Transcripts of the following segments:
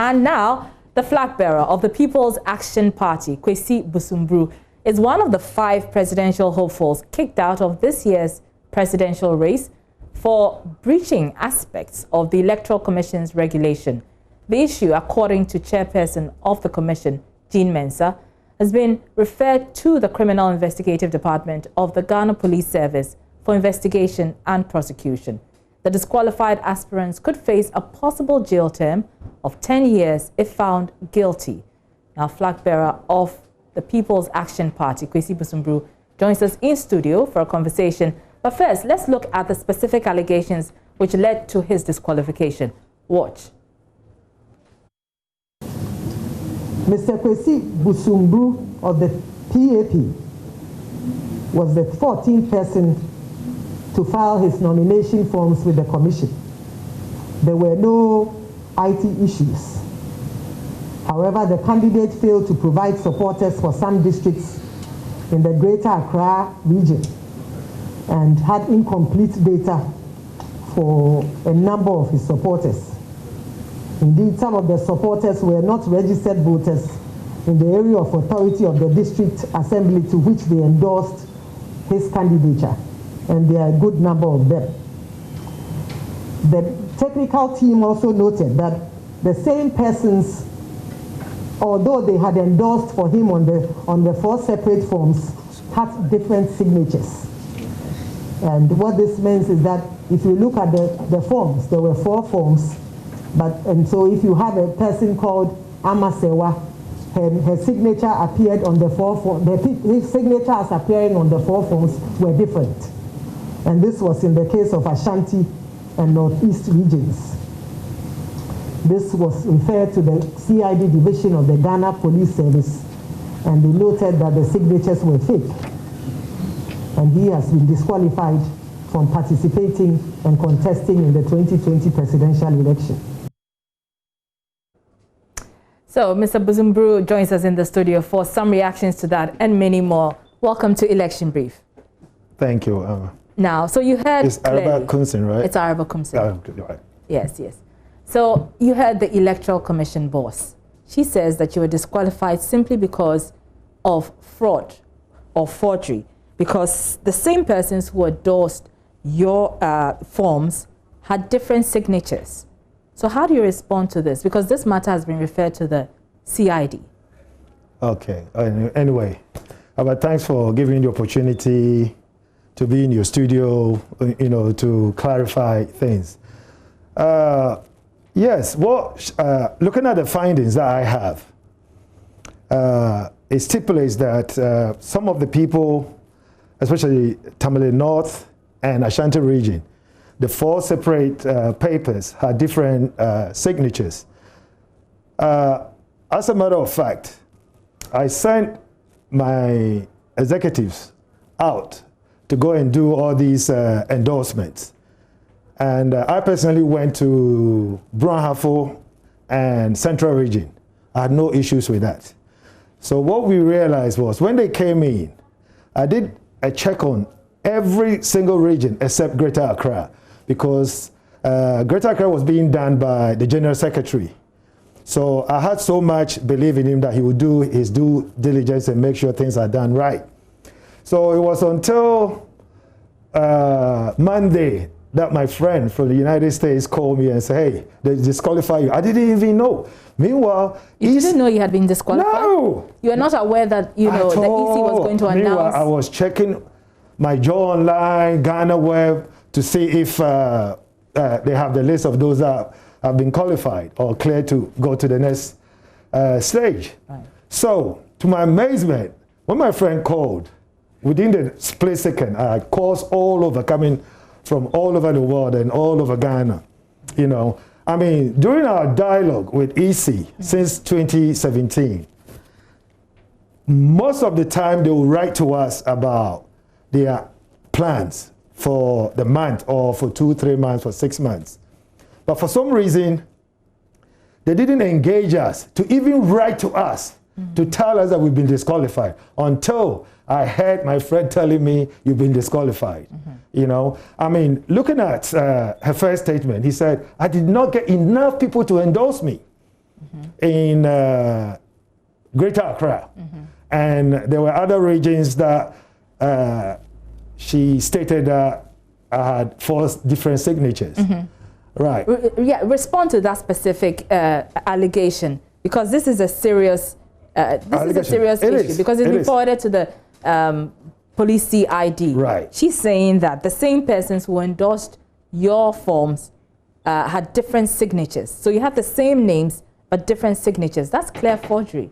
And now, the flag bearer of the People's Action Party, Kwesi Busumbru, is one of the 5 presidential hopefuls kicked out of this year's presidential race for breaching aspects of the Electoral Commission's regulation. The issue, according to chairperson of the commission, Jean Mensah, has been referred to the Criminal Investigative Department of the Ghana Police Service for investigation and prosecution. The disqualified aspirants could face a possible jail term of 10 years if found guilty. Now, flag bearer of the People's Action Party, Kwesi Busumbru, joins us in studio for a conversation. But first, let's look at the specific allegations which led to his disqualification. Watch. Mr. Kwesi Busumbru of the PAP was the 14th person to file his nomination forms with the commission. There were no IT issues. However, the candidate failed to provide supporters for some districts in the Greater Accra region and had incomplete data for a number of his supporters. Indeed, some of the supporters were not registered voters in the area of authority of the district assembly to which they endorsed his candidature, and there are a good number of them. The technical team also noted that the same persons, although they had endorsed for him on the 4 separate forms, had different signatures. And what this means is that if you look at the forms, there were 4 forms, and so if you have a person called Amasewa, her signature appeared on the 4 forms, his signature as appearing on the 4 forms were different. And this was in the case of Ashanti and Northeast regions. This was referred to the CID division of the Ghana Police Service, and they noted that the signatures were fake. And he has been disqualified from participating and contesting in the 2020 presidential election. So, Mr. Busumbru joins us in the studio for some reactions to that and many more. Welcome to Election Brief. Thank you. Now, so you heard... It's Araba Kumsin, right? It's Araba Kumsin. Right. Yes, yes. So you heard the Electoral Commission boss. She says that you were disqualified simply because of fraud or forgery, because the same persons who endorsed your forms had different signatures. So how do you respond to this? Because this matter has been referred to the CID. Okay. Anyway, but thanks for giving the opportunity to be in your studio, to clarify things. Yes, well, looking at the findings that I have, it stipulates that some of the people, especially Tamale North and Ashanti region, the 4 separate papers had different signatures. As a matter of fact, I sent my executives out to go and do all these endorsements. And I personally went to Brunhafo and Central Region. I had no issues with that. So what we realized was when they came in, I did a check on every single region except Greater Accra, because Greater Accra was being done by the General Secretary. So I had so much belief in him that he would do his due diligence and make sure things are done right. So it was until Monday that my friend from the United States called me and said, hey, they disqualify you. I didn't even know. Meanwhile, you didn't know you had been disqualified? No. You were not aware that, the EC was going to announce? I was checking my Joe Online, Ghana Web, to see if they have the list of those that have been qualified or cleared to go to the next stage. Right. So, to my amazement, when my friend called, within the split second, I had calls all over, coming from all over the world and all over Ghana. I mean, during our dialogue with EC since 2017, most of the time they will write to us about their plans for the month or for 2, 3 months, for 6 months. But for some reason, they didn't engage us to even write to us to tell us that we've been disqualified until I heard my friend telling me you've been disqualified. I mean, looking at her first statement, he said, I did not get enough people to endorse me. in Greater Accra. And there were other regions that she stated that had 4 different signatures. Right. Yeah, respond to that specific allegation, because this is a serious issue, because it's been forwarded to the police CID. Right. She's saying that the same persons who endorsed your forms had different signatures. So you have the same names, but different signatures. That's clear forgery.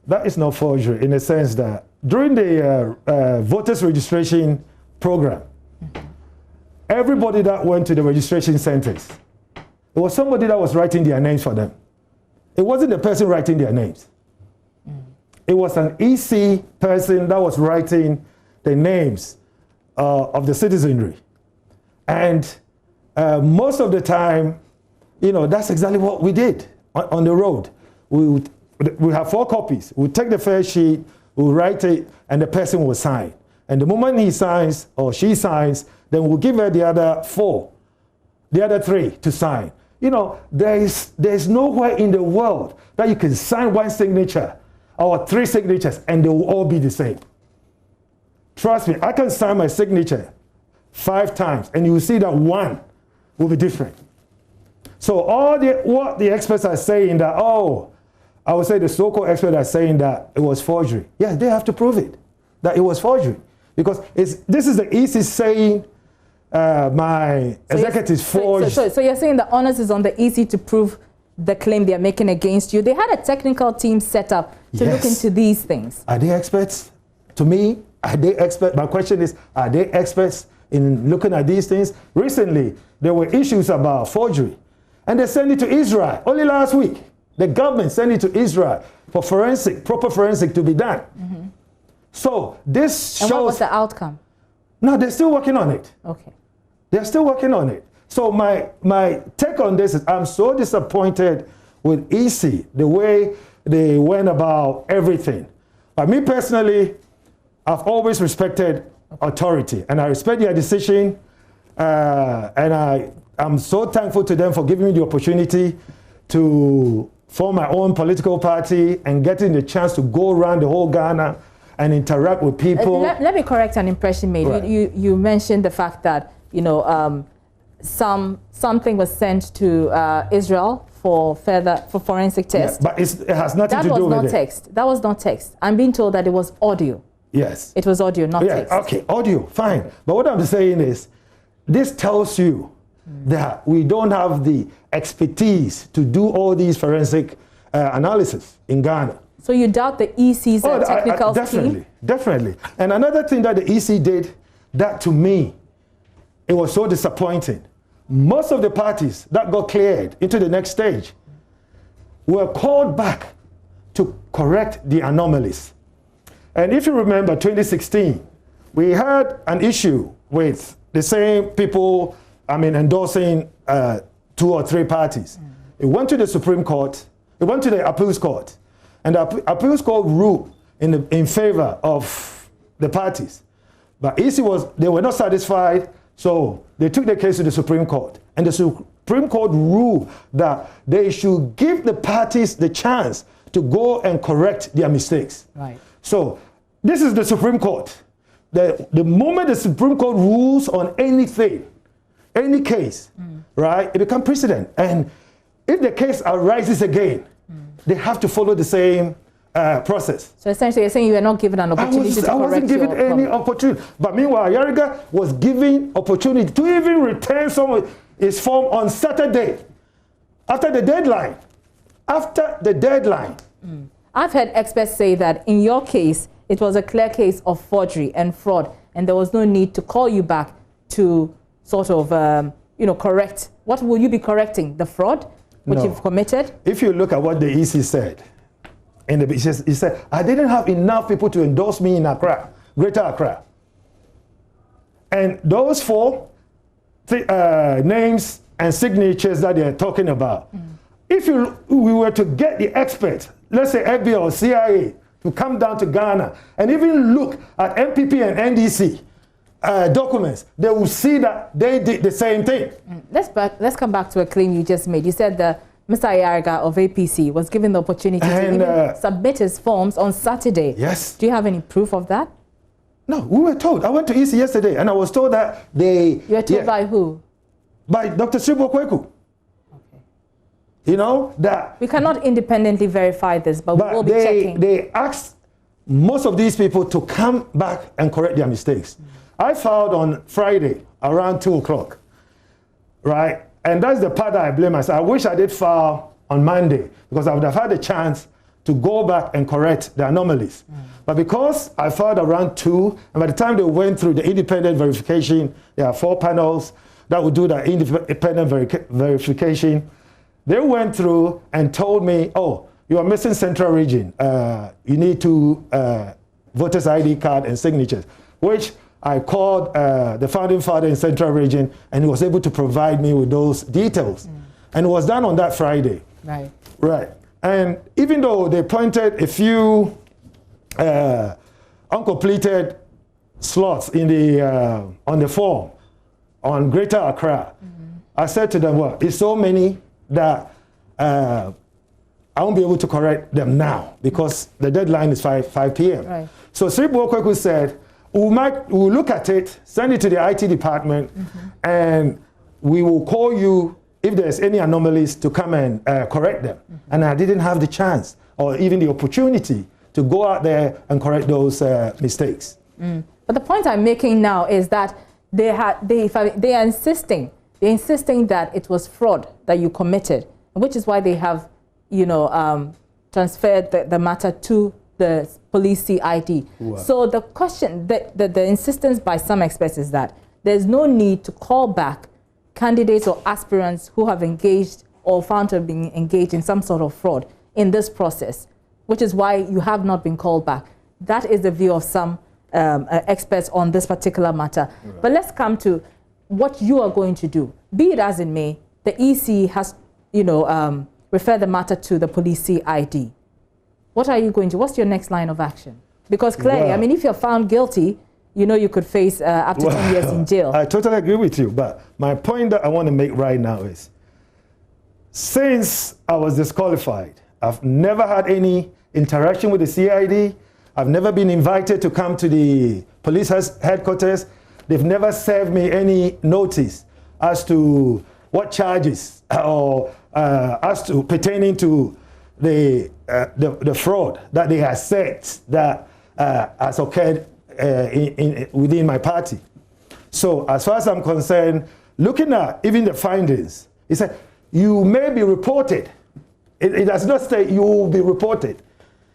That is not forgery in the sense that during the voters registration program, everybody that went to the registration centers, it was somebody that was writing their names for them. It wasn't the person writing their names. It was an EC person that was writing the names of the citizenry. And most of the time, you know, that's exactly what we did on the road. We have 4 copies. We take the first sheet, we write it, and the person will sign. And the moment he signs or she signs, then we'll give her the other 4, the other 3 to sign. You know, there's nowhere in the world that you can sign 1 signature or 3 signatures and they will all be the same. Trust me, I can sign my signature 5 times and you will see that 1 will be different. So what the experts are saying that, oh, I would say the so-called experts are saying that it was forgery. Yes, they have to prove it, that it was forgery. Because this is the EC saying my executives forged. So you're saying the onus is on the EC to prove the claim they're making against you. They had a technical team set up to look into these things. Are they experts? To me, are they experts? My question is, are they experts in looking at these things? Recently, there were issues about forgery. And they sent it to Israel only last week. The government sent it to Israel for proper forensic to be done. So this shows... And what was the outcome? No, they're still working on it. Okay. They're still working on it. So my take on this is I'm so disappointed with EC, the way they went about everything. But me personally, I've always respected authority, and I respect their decision, and I'm so thankful to them for giving me the opportunity to form my own political party and getting the chance to go around the whole Ghana and interact with people. Let me correct an impression made. Right. You mentioned the fact that, you know, something was sent to Israel for forensic tests. Yeah, but it has nothing to do with it. That was not text. That was not text. I'm being told that it was audio. Yes. It was audio, not text. Okay, audio, fine. But what I'm saying is, this tells you that we don't have the expertise to do all these forensic analysis in Ghana. So you doubt the EC's technical team? Definitely. And another thing that the EC did, that to me, it was so disappointing. Most of the parties that got cleared into the next stage were called back to correct the anomalies. And if you remember 2016, we had an issue with the same people, endorsing 2 or 3 parties. It went to the Supreme Court, it went to the Appeals Court, and the Appeals Court ruled in favor of the parties. But EC they were not satisfied, so they took the case to the Supreme Court. And the Supreme Court ruled that they should give the parties the chance to go and correct their mistakes. Right. So this is the Supreme Court. The moment the Supreme Court rules on anything, any case, right, it becomes precedent. And if the case arises again, they have to follow the same process. So essentially you're saying you were not given an opportunity to correct I wasn't given any opportunity. But meanwhile, Yariga was given opportunity to even return some of his form on Saturday, after the deadline. After the deadline. I've heard experts say that in your case, it was a clear case of forgery and fraud, and there was no need to call you back to sort of, correct. What will you be correcting? The fraud which you've committed? If you look at what the EC said, he said, I didn't have enough people to endorse me in Accra, Greater Accra. And those 4 names and signatures that they're talking about, if we were to get the experts, let's say FBI or CIA, to come down to Ghana and even look at MPP and NDC documents, they will see that they did the same thing. Let's come back to a claim you just made. You said Mr. Ayariga of APC was given the opportunity to even submit his forms on Saturday. Yes. Do you have any proof of that? No, we were told. I went to EC yesterday and I was told that they... You were told by who? By Dr. Shibo Kweku. Okay. You know, that... We cannot independently verify this, but we will be checking. They asked most of these people to come back and correct their mistakes. I filed on Friday around 2 o'clock, right? And that's the part that I blame myself. I wish I did file on Monday because I would have had a chance to go back and correct the anomalies. But because I filed around 2, and by the time they went through the independent verification, there are 4 panels that would do the independent verification. They went through and told me, oh, you are missing Central Region. You need to voters ID card and signatures, which I called the founding father in Central Region, and he was able to provide me with those details. And it was done on that Friday. Right. Right. And even though they pointed a few uncompleted slots in the on the form on Greater Accra, I said to them, well, it's so many that I won't be able to correct them now because the deadline is 5 p.m. Right. So Sribo Kweku said, we'll look at it, send it to the IT department, and we will call you if there's any anomalies to come and correct them. And I didn't have the chance or even the opportunity to go out there and correct those mistakes. But the point I'm making now is that they are insisting that it was fraud that you committed, which is why they have, you know, transferred the matter to the police CID. Wow. So the question, the insistence by some experts is that there's no need to call back candidates or aspirants who have engaged or found to have been engaged in some sort of fraud in this process, which is why you have not been called back. That is the view of some experts on this particular matter. Right. But let's come to what you are going to do. Be it as it may, the EC has, you know, referred the matter to the police CID. What are you going to, what's your next line of action? Because clearly, I mean, if you're found guilty, you know you could face up to 10 years in jail. I totally agree with you, but my point that I want to make right now is, since I was disqualified, I've never had any interaction with the CID. I've never been invited to come to the police headquarters. They've never served me any notice as to what charges or as to pertaining to the fraud that they have said that has occurred within my party. So as far as I'm concerned, looking at even the findings, it said you may be reported. It does not say you will be reported.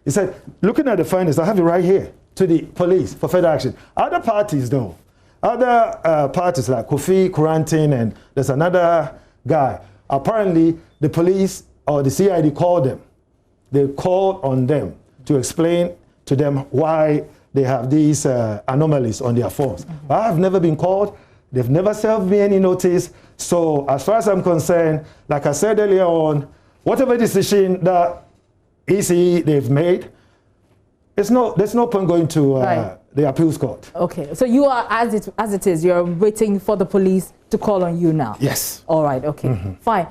It said, looking at the findings, I have it right here, to the police for further action. Other parties though, other parties like Kofi Kurantin and there's another guy, apparently the police or the CID called them. They called on them to explain to them why they have these anomalies on their forms. I have never been called. They've never served me any notice. So as far as I'm concerned, like I said earlier on, whatever decision that EC they've made, there's no point going to the appeals court. Okay, so you are, as it is, you're waiting for the police to call on you now? Yes. All right, okay, fine.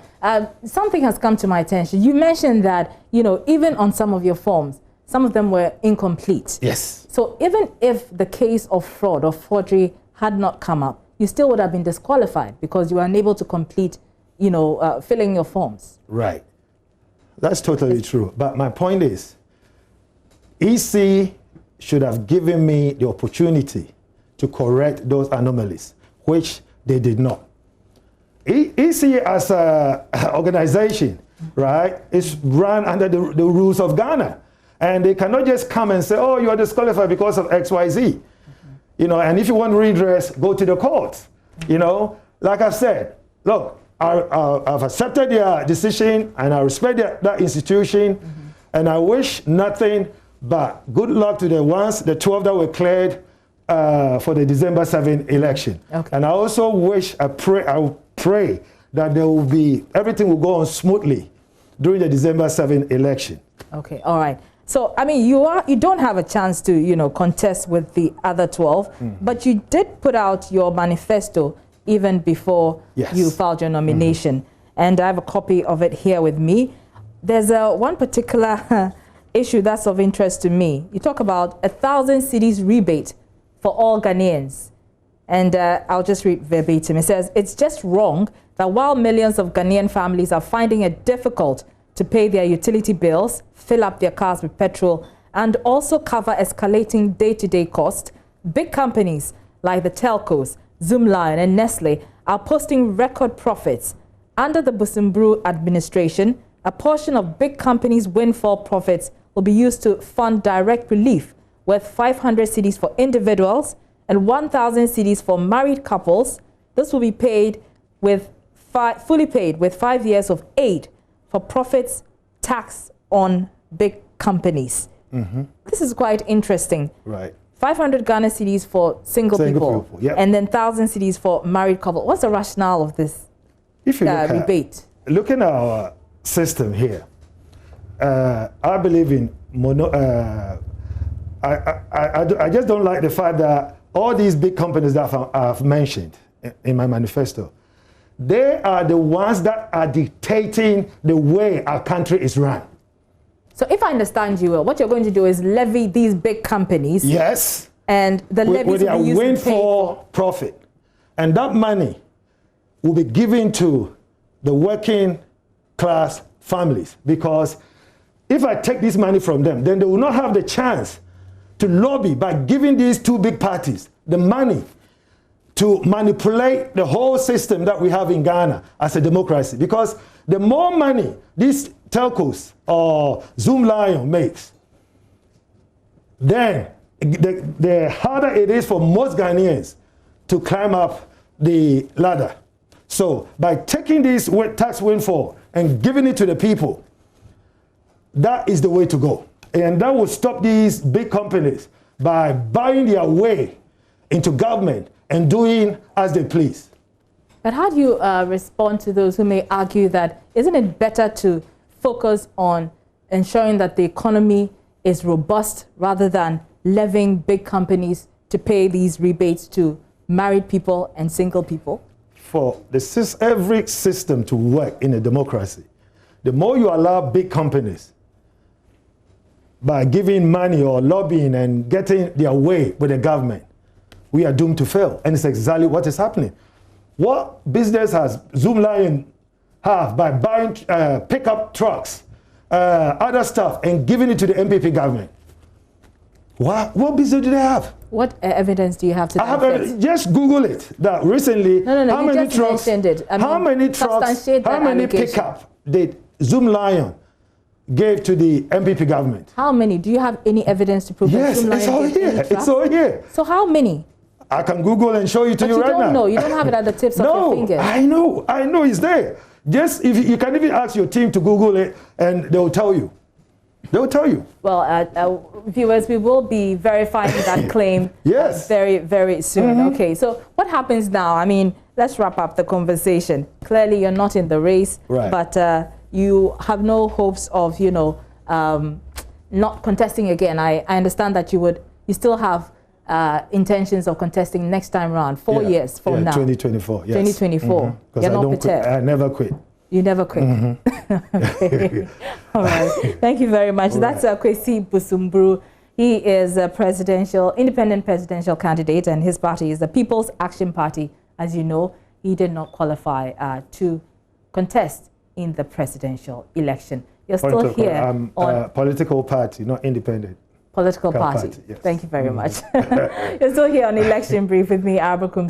Something has come to my attention. You mentioned that, you know, even on some of your forms, some of them were incomplete. Yes. So even if the case of fraud or forgery had not come up, you still would have been disqualified because you were unable to complete, you know, filling your forms. Right. That's totally true. But my point is, EC should have given me the opportunity to correct those anomalies, which they did not. EC as an organization, right, is run under the rules of Ghana. And they cannot just come and say, oh, you are disqualified because of XYZ. You know, and if you want redress, go to the courts. You know, like I said, look, I've accepted their decision and I respect that institution. And I wish nothing but good luck to the ones, the 12 that were cleared for the December 7th election. Okay. And I also wish, I pray that there will be, everything will go on smoothly during the December 7th election. Okay, all right. So, I mean, you don't have a chance to, you know, contest with the other 12, but you did put out your manifesto even before you filed your nomination. and I have a copy of it here with me. There's one particular issue that's of interest to me. You talk about 1,000 cedis rebate for all Ghanaians. And I'll just read verbatim. It says, it's just wrong that while millions of Ghanaian families are finding it difficult to pay their utility bills, fill up their cars with petrol, and also cover escalating day-to-day costs, big companies like the telcos, Zoomlion and Nestle are posting record profits. Under the Busumbru administration, a portion of big companies' windfall profits will be used to fund direct relief worth 500 cedis for individuals and 1,000 cedis for married couples. This will be paid with fully paid with 5 years of aid for profits tax on big companies. This is quite interesting. Right. 500 Ghana cedis for single people, yep. And then 1,000 cedis for married couple. What's the rationale of this if you rebate? Looking at our system here, I believe in I just don't like the fact that all these big companies that I've mentioned in my manifesto, they are the ones that are dictating the way our country is run. So if I understand you well, what you're going to do is levy these big companies. Yes. And the levies with their will be used windfall profit. And that money will be given to the working class families. Because if I take this money from them, then they will not have the chance to lobby by giving these two big parties the money to manipulate the whole system that we have in Ghana as a democracy. Because the more money these telcos or Zoomlion makes, then the harder it is for most Ghanaians to climb up the ladder. So by taking this tax windfall and giving it to the people, that is the way to go. And that will stop these big companies by buying their way into government and doing as they please. But how do you respond to those who may argue that isn't it better to focus on ensuring that the economy is robust rather than levying big companies to pay these rebates to married people and single people? For every system to work in a democracy, the more you allow big companies by giving money or lobbying and getting their way with the government, we are doomed to fail. And it's exactly what is happening. What business has Zoomlion have by buying pickup trucks, other stuff, and giving it to the MPP government? What business do they have? What evidence do you have to that? Just Google it. That recently, how many trucks, how many pickup did Zoomlion gave to the MPP government? How many? Do you have any evidence to prove that Zoomlion it's all here. It's all here. So how many? I can Google and show you to you right now. But you don't know. You don't have it at the tips of your fingers. I know it's there. Just if you can even ask your team to Google it, and they will tell you. They will tell you. Well, viewers, we will be verifying that claim very, very soon. Okay, so what happens now? I mean, let's wrap up the conversation. Clearly, you're not in the race, but you have no hopes of, not contesting again. I understand that you still have intentions of contesting next time around, 4 years from now. 2024, yes. 2024. Because I don't quit. I never quit. You never quit. Okay. All right. Thank you very much. That's Kwesi Busumbru. He is a independent presidential candidate, and his party is the People's Action Party. As you know, he did not qualify to contest in the presidential election. You're still here on political party, not independent. Political party. Yes. Thank you very much. You're still here on Election Brief with me, Arabakum.